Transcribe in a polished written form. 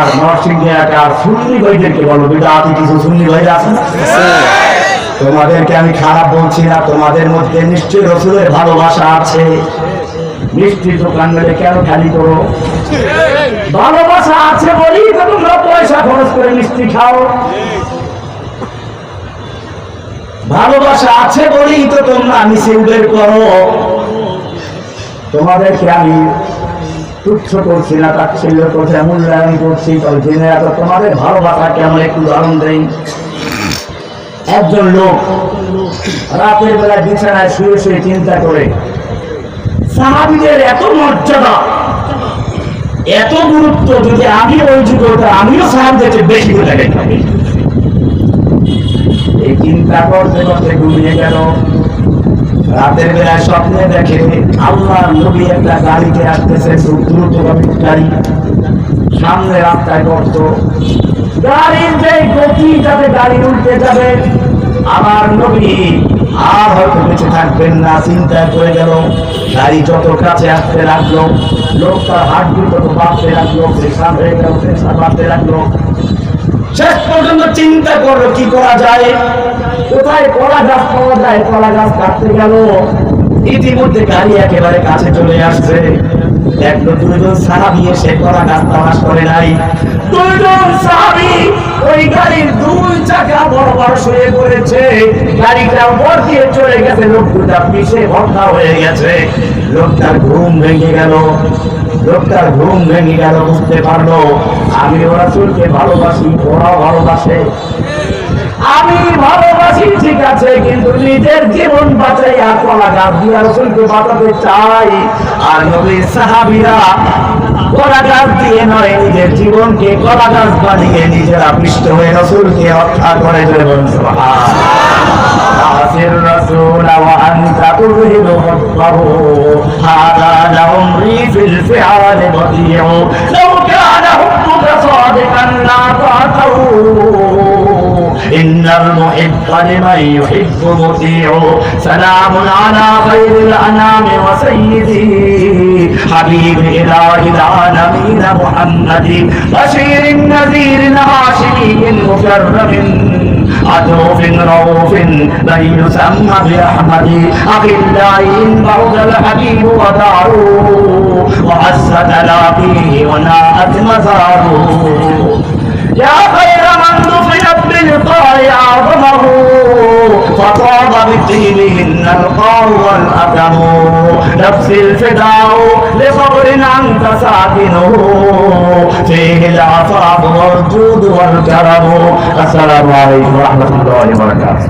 আর নরসিংদী এলাকার সুন্নি ভাইদেরকে বলো, বিদআতি কিছু সুন্নি ভাই আছে না? তোমাদেরকে আমি খারাপ বলছি না, তোমাদের মধ্যে নিশ্চয়ই রাসূলের ভালোবাসা আছে। মিষ্টির দোকান মেলে কেন খালি করো? ভালোবাসা আছে বলেই তো তোমরা পয়সা খরচ করে মিষ্টি খাও। ভালোবাসা আছে বলেই তো তোমরা মিছিল বের করো। তোমাদেরকে আমি তুচ্ছ করছি না, তাচ্ছিল্য করছি, মূল্যায়ন করছি, জেনে এত তোমাদের ভালোবাসা কেমন একটু উদাহরণ দেই। একজন লোক রাতের বেলা বিছানায় শুয়ে শুয়ে চিন্তা করে, সাহাবীদের এত মর্যাদা, এত গুরুত্ব, যদি আমি ওই যুগে হতাম আমিও সাহাবীদের বেশি করে দেখতাম। এই চিন্তা করতে করতে ঘুমিয়ে গেল। রাতের বেলায় স্বপ্নে দেখে আল্লাহর নবী একটা গাড়িতে আসতেছে, খুব দ্রুতগামী গাড়ি, সামনে রাস্তায় গর্ত, গাড়ির যে গতি যাতে গাড়ি উল্টে যাবে, আমার নবী আর হয়তো বেঁচে থাকবেন না চিন্তা করে গেল। গাড়ি যত কাছে আসতে লাগলো, লোকটার হার্টবিট তত বাড়তে লাগলো, প্রেসার হয়ে গেল, প্রেসার বাড়তে লাগলো। শেষ পর্যন্ত চিন্তা করলো কি করা যায়, কোথায় কলা গাছ পাওয়া যায়, কলা গাছ কাটতে গেল। ইতিমধ্যে গাড়ি একেবারে কাছে চলে আসছে। দেখলো দুইজন সাহাবী এসে কলা গাছ তালাশ করে নাই। দুইজন সাহাবী ওই গাড়ির দুই চাকা বরাবর শুয়ে পড়েছে, গাড়িটা উপর দিয়ে চলে গেছে, লোক দুটা পিছে ভর্তা হয়ে গেছে। লোকটার ঘুম ভেঙে গেল, লোকটার ঘুম ভেঙে গেল, বুঝতে পারলো আমি রাসূলকে ভালোবাসি, ওরাও ভালোবাসে। আমি ভালোবাসি ঠিক আছে, কিন্তু নিজের জীবন বাঁচাইয়া কলা গাছ দিয়ে রাসূলকে বাঁচাতে চাই। আর নবীর সাহাবীরা কলা গাছ দিয়ে নয়, নিজের জীবনকে কলা গাছ বানিয়ে নিজেরা পিষ্ট হয়ে রাসূলকে হত্যা করে দেবেন। আসির রাসূল ওয়া আনতা তুযহিরু হব্বাহু হাযা লামরি ফিল ফিআল বদিউ লাউ কানা হুব্বুকা সাদিকান লা তাতাউ ইন্নাল মুহিব্বা লিমান ইউহিব্বু মুতিউ সালামুন আলা খায়রিল আনামি ওয়া সাইয়্যিদি হাবিবি ইলাহিল আলামিন মুহাম্মাদি বাশীরিন নাযীরিন হাশিমিয়্যিন মুকাররামিন عدوف رؤوف من يسمى بأحمد أخلاء بعد الحبيب وداره وعز تلاقيه وناءت مزاره يا خير من دفنت بلقاء أعظمه فطاب بطيبهن القار والأدم نفسي الفداء لصبر أنت ساكنه فيه العفاف والجود والكرم. السلام عليكم ورحمة الله وبركاته.